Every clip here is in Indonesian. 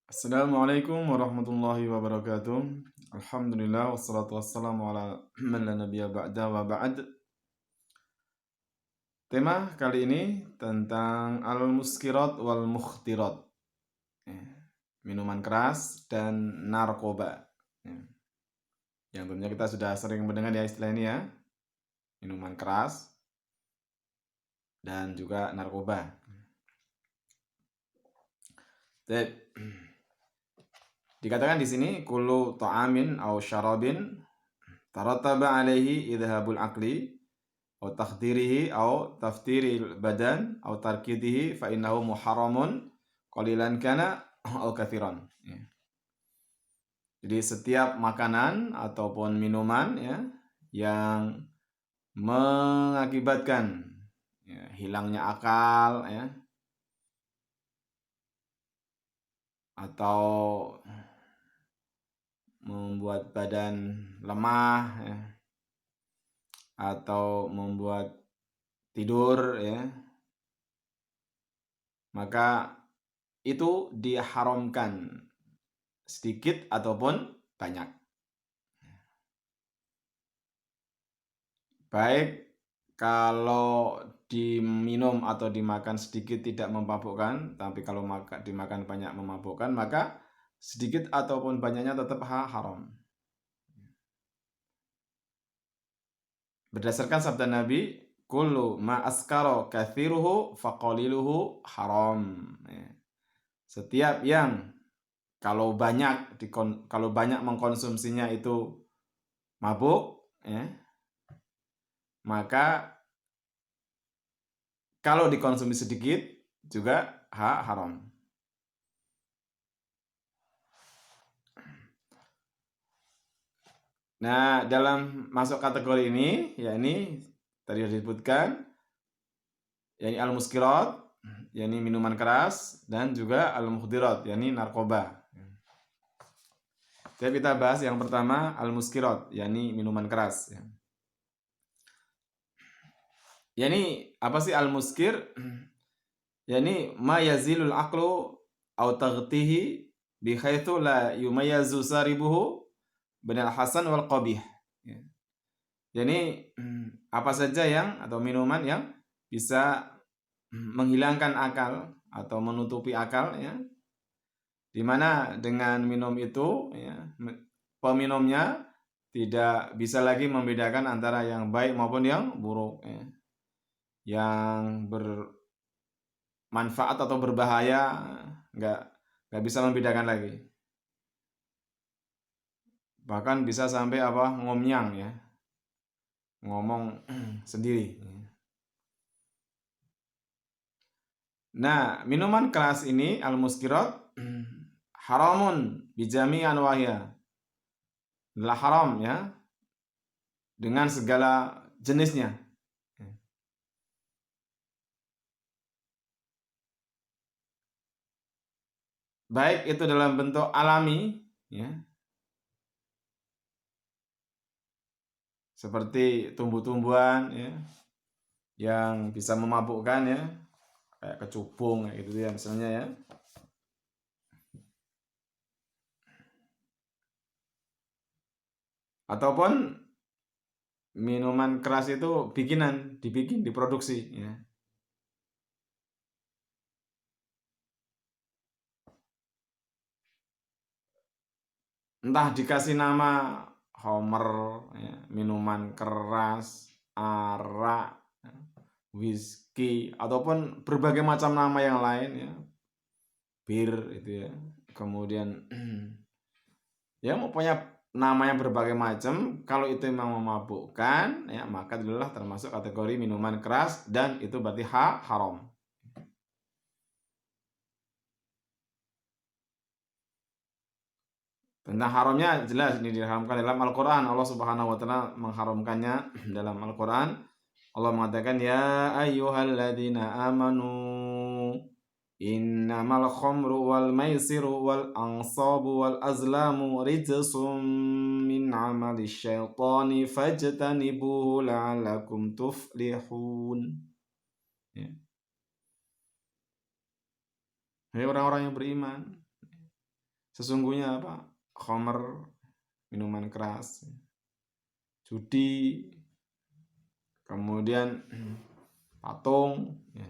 Assalamualaikum warahmatullahi wabarakatuh. Alhamdulillah wassalatu wassalamu ala man la nabiyya ba'da wa ba'd. Tema kali ini tentang al-muskirat wal mukhtirat. Ya, minuman keras dan narkoba. Ya, yang tentunya kita sudah sering mendengar ya istilah ini ya. Minuman keras dan juga narkoba. Jadi, dikatakan di sini kullu ta'amin aw syarabin tarattaba alaihi idhabul aqli aw takhdirihi aw taftiril badan aw tarkidihi fa innahu muharramun qalilan kana aw kathiran. Ya. Jadi setiap makanan ataupun minuman ya yang mengakibatkan ya, hilangnya akal ya atau membuat badan lemah ya, atau membuat tidur ya, maka itu diharamkan sedikit ataupun banyak. Baik kalau diminum atau dimakan sedikit tidak memabukkan, tapi kalau dimakan banyak memabukkan, maka sedikit ataupun banyaknya tetap haram. Berdasarkan sabda Nabi, kullu ma askara kathiruhu faqaliluhu haram. Ya. Setiap yang kalau banyak mengkonsumsinya itu mabuk, ya, maka kalau dikonsumsi sedikit juga haram. Nah, dalam masuk kategori ini, ya ini tadi sudah disebutkan, yakni al-muskirat, yakni minuman keras, dan juga al-mukhdirat, yakni narkoba. Jadi kita bahas yang pertama al-muskirat, yakni minuman keras. Yakni apa sih al-muskir? Yani ma yazilul aqlu au taghtihi bi haitsu la yumayyazu saribuhu bainal hasan wal qabih. Ya. Jadi apa saja yang atau minuman yang bisa menghilangkan akal atau menutupi akal ya. Di mana dengan minum itu ya, peminumnya tidak bisa lagi membedakan antara yang baik maupun yang buruk ya. Yang manfaat atau berbahaya nggak bisa membedakan lagi, bahkan bisa sampai ngomyang ya, ngomong sendiri. Nah, minuman keras ini al-muskirat haramun bijami anwahya, adalah haram ya dengan segala jenisnya. Baik itu dalam bentuk alami ya, seperti tumbuh-tumbuhan ya, yang bisa memabukkan ya, kayak kecubung kayak gitu ya misalnya ya. Ataupun minuman keras itu dibikin, diproduksi ya. Entah dikasih nama Homer ya, minuman keras, arak, whisky, ataupun berbagai macam nama yang lain ya, bir itu ya, kemudian ya pokoknya namanya berbagai macam. Kalau itu memang memabukkan ya, maka adalah termasuk kategori minuman keras dan itu berarti haram. Tentang haramnya jelas ini diharamkan dalam Al-Quran. Allah Subhanahu wa Ta'ala mengharamkannya dalam Al-Quran. Allah mengatakan ya ayyuhalladzina amanu innamal khamru wal maisiru wal ansabu wal azlamu rijsum min amali syaitani fajtanibuhu la'alakum tuflihun. Ya. Hai orang-orang yang beriman, sesungguhnya apa? Khamr, minuman keras, judi, kemudian patung, ya,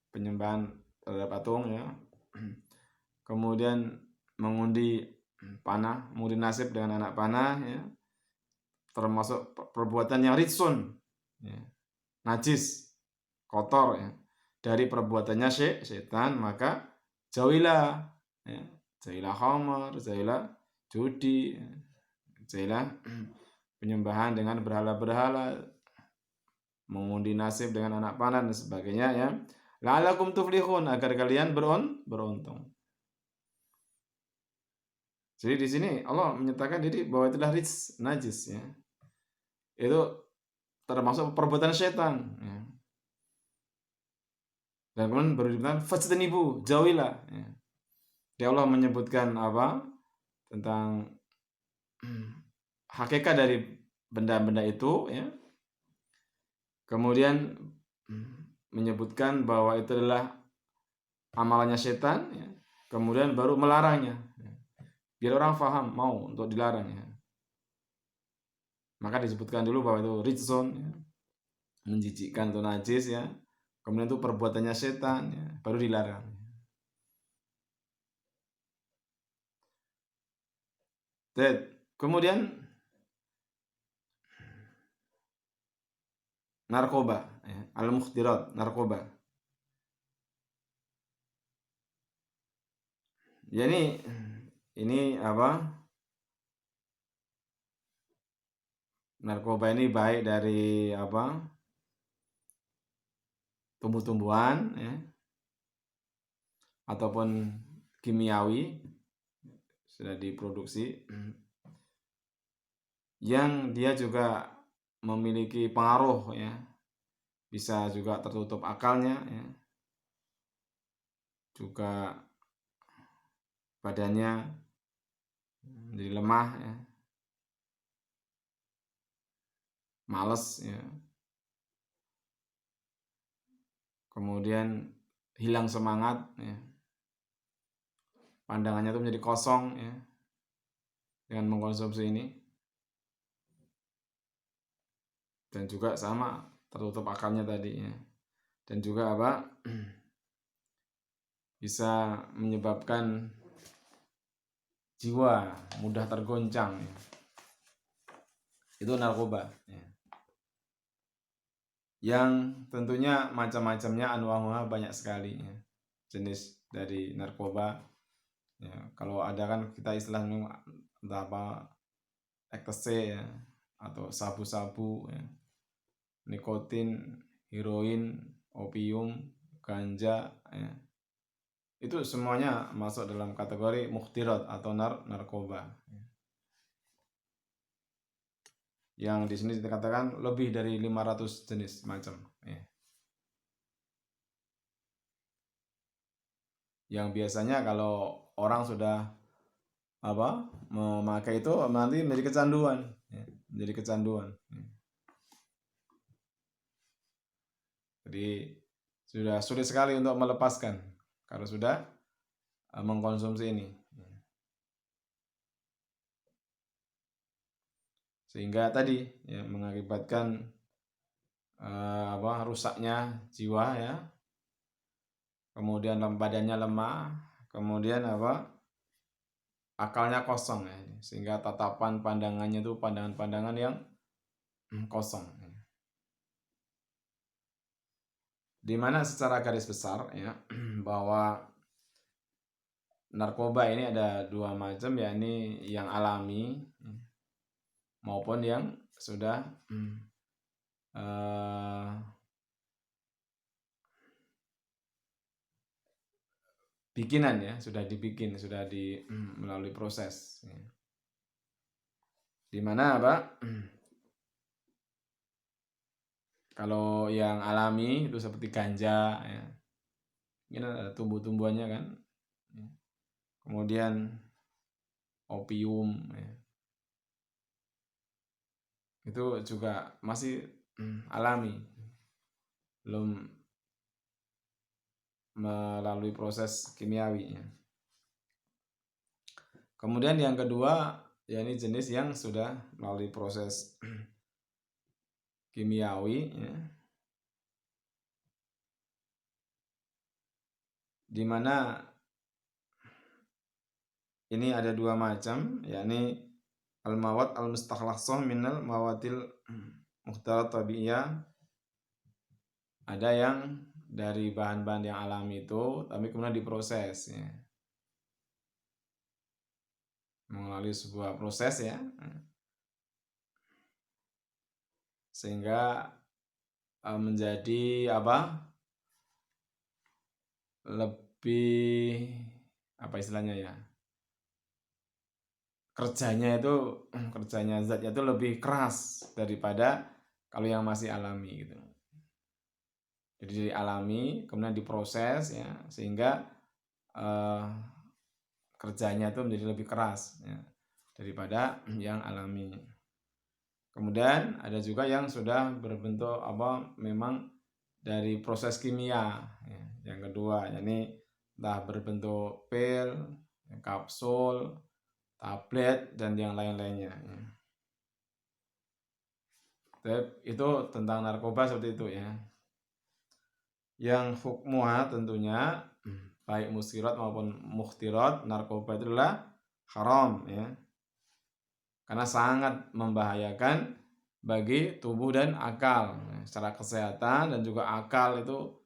penyembahan terhadap patung, ya. Kemudian mengundi panah, mengundi nasib dengan anak panah, ya. Termasuk perbuatan yang ritsun, ya, najis, kotor, ya, dari perbuatannya setan, maka jauhilah, ya, jauhilah khamr, jauhilah judi, ya, jauhilah penyembahan dengan berhala-berhala, mengundi nasib dengan anak panah dan sebagainya, ya. La'alakum tuflihun, agar kalian beruntung. Jadi di sini Allah menyatakan diri bahwa itulah najis, ya. Itu termasuk perbuatan setan, ya. Dan kemudian baru dibilang fajtanibu, jauhilah, ya. Jadi Allah menyebutkan apa? Tentang hakikat dari benda-benda itu, ya. Kemudian menyebutkan bahwa itu adalah amalannya setan, ya. Kemudian baru melarangnya, ya. Biar orang paham mau untuk dilarang, ya. Maka disebutkan dulu bahwa itu rijsun, ya, menjijikkan atau najis, ya. Kemudian itu perbuatannya setan, ya, baru dilarang. Kemudian narkoba, ya, al-mukhdirat, narkoba. Jadi ini apa? Narkoba ini baik dari apa? Tumbuh-tumbuhan, ya, ataupun kimiawi sudah diproduksi, yang dia juga memiliki pengaruh, ya, bisa juga tertutup akalnya, ya, juga badannya menjadi lemah, ya, males, ya, kemudian hilang semangat, ya, pandangannya itu menjadi kosong, ya, dengan mengkonsumsi ini. Dan juga sama tertutup akalnya tadi, ya. Dan juga apa? Bisa menyebabkan jiwa mudah tergoncang, ya. Itu narkoba, ya. Yang tentunya macam-macamnya, anwa'uha, banyak sekali, ya, jenis dari narkoba, ya. Kalau ada kan kita istilahnya entah apa, ecstasy, ya, atau sabu-sabu, ya, nikotin, heroin, opium, ganja, ya. Itu semuanya masuk dalam kategori mukhdirat atau narkoba. Yang di sini dikatakan lebih dari 500 jenis macam, ya. Yang biasanya kalau orang sudah apa memakai itu nanti menjadi kecanduan, ya. Menjadi kecanduan, ya. Jadi sudah sulit sekali untuk melepaskan kalau sudah mengkonsumsi ini, sehingga tadi, ya, mengakibatkan rusaknya jiwa, ya, kemudian badannya lemah, kemudian akalnya kosong, ya, sehingga tatapan pandangannya itu pandangan-pandangan yang kosong, ya. Dimana secara garis besar, ya, bahwa narkoba ini ada dua macam, yakni yang alami maupun yang sudah bikinan, ya, sudah dibikin, sudah melalui proses, ya. Dimana kalau yang alami itu seperti ganja, ya, ini ada tumbuh-tumbuhannya kan, ya. Kemudian opium, ya, itu juga masih alami, belum melalui proses kimiawi, ya. Kemudian yang kedua, yakni jenis yang sudah melalui proses kimiawi, ya, di mana ini ada dua macam, yakni al-mawad al-mustakhlaqah minal mawadil mukhtarat tabi'iyah. Ada yang dari bahan-bahan yang alami itu, tapi kemudian diproses, ya, melalui sebuah proses, ya, sehingga menjadi apa? Lebih apa istilahnya ya? Kerjanya zatnya itu lebih keras daripada kalau yang masih alami gitu. Jadi alami kemudian diproses, ya, sehingga kerjanya itu menjadi lebih keras, ya, daripada yang alami. Kemudian ada juga yang sudah berbentuk memang dari proses kimia, ya. Yang kedua, yakni entah berbentuk pil, kapsul, tablet, dan yang lain-lainnya, ya. Itu tentang narkoba seperti itu, ya. Yang hukmuha tentunya baik muskirat maupun mukhtirat, narkoba itu adalah haram, ya, karena sangat membahayakan bagi tubuh dan akal, secara kesehatan dan juga akal itu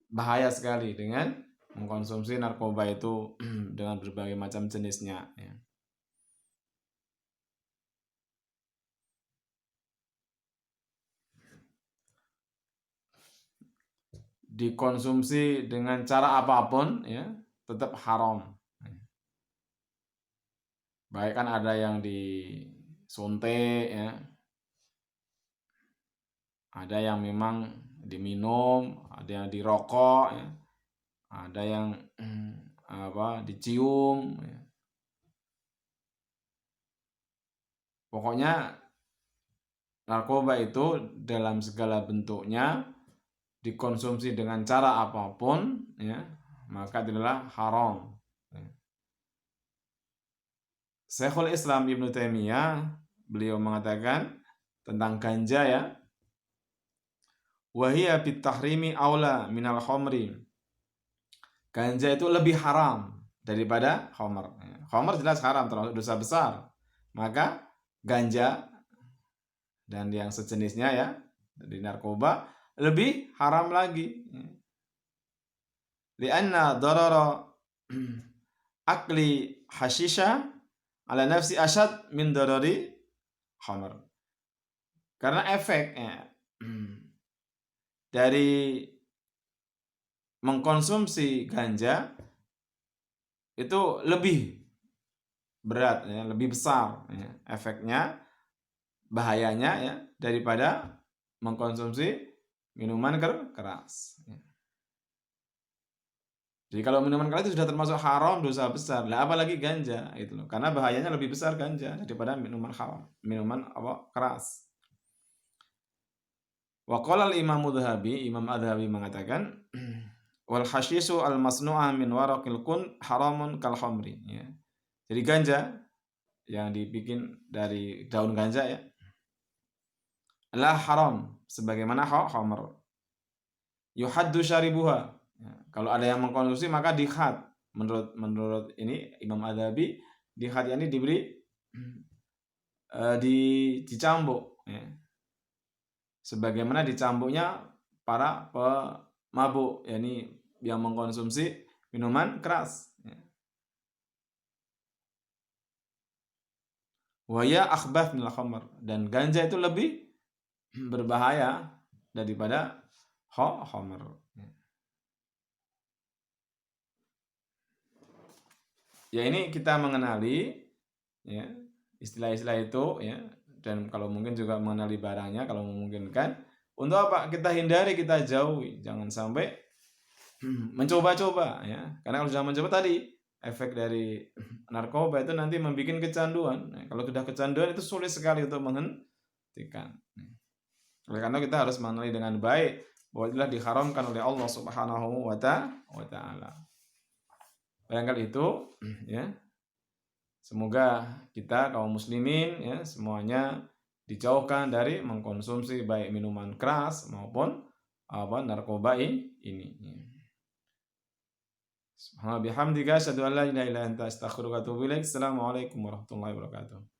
bahaya sekali dengan mengkonsumsi narkoba itu dengan berbagai macam jenisnya, ya. Dikonsumsi dengan cara apapun, ya, tetap haram. Baik kan ada yang disuntik, ya, ada yang memang diminum, ada yang dirokok, ya, ada yang dicium, ya. Pokoknya narkoba itu dalam segala bentuknya dikonsumsi dengan cara apapun, ya, maka adalah haram. Syekhul Islam Ibnu Taimiyah beliau mengatakan tentang ganja, ya, wahia bitahrimi aula minal khamri. Ganja itu lebih haram daripada khamr. Khamr jelas haram, termasuk dosa besar. Maka ganja dan yang sejenisnya, ya, dari narkoba lebih haram lagi. Lianna darara akli hashisha ala nafsi asyad min darari khamr. Karena efeknya dari mengkonsumsi ganja itu lebih berat, ya, lebih besar, ya, efeknya, bahayanya, ya, daripada mengkonsumsi minuman keras, ya. Jadi kalau minuman keras itu sudah termasuk haram, dosa besar. Lah apalagi ganja itu loh. Karena bahayanya lebih besar ganja daripada minuman haram, minuman keras. Wa qala al-Imam Adz-Dzahabi, Imam Adz-Dzahabi mengatakan wal hasyisu al-masnu'ah min waraqil kun haramun kal khamri, ya. Jadi ganja yang dibikin dari daun ganja, ya, adalah haram sebagaimana khamr. Yuhaddu syaribuha. Ya, kalau ada yang mengkonsumsi maka dihad. Menurut ini Imam Adz-Dzahabi, dihad ini diberi dicambuk, ya. Sebagaimana dicambuknya para pemabuk, yakni yang mengkonsumsi minuman keras, ya. Waya akhbath minal khamr, dan ganja itu lebih berbahaya daripada khamr. Ya, ini kita mengenali, ya, istilah-istilah itu, ya, dan kalau mungkin juga mengenali barangnya kalau memungkinkan. Untuk apa? Kita hindari, kita jauhi, jangan sampai mencoba-coba, ya. Karena kalau sudah mencoba tadi, efek dari narkoba itu nanti membuat kecanduan. Nah, kalau sudah kecanduan itu sulit sekali untuk menghentikan. Oleh karena kita harus mengenali dengan baik bahwa itulah diharamkan oleh Allah Subhanahu wa Ta'ala. Barangkali itu, ya, Semoga kita kaum muslimin ya semuanya dijauhkan dari mengkonsumsi baik minuman keras maupun narkoba ini. Subhanallah bihamdika asyhadu an la ilaha illa anta astaghfiruka wa atubu ilaik. Assalamualaikum warahmatullahi wabarakatuh.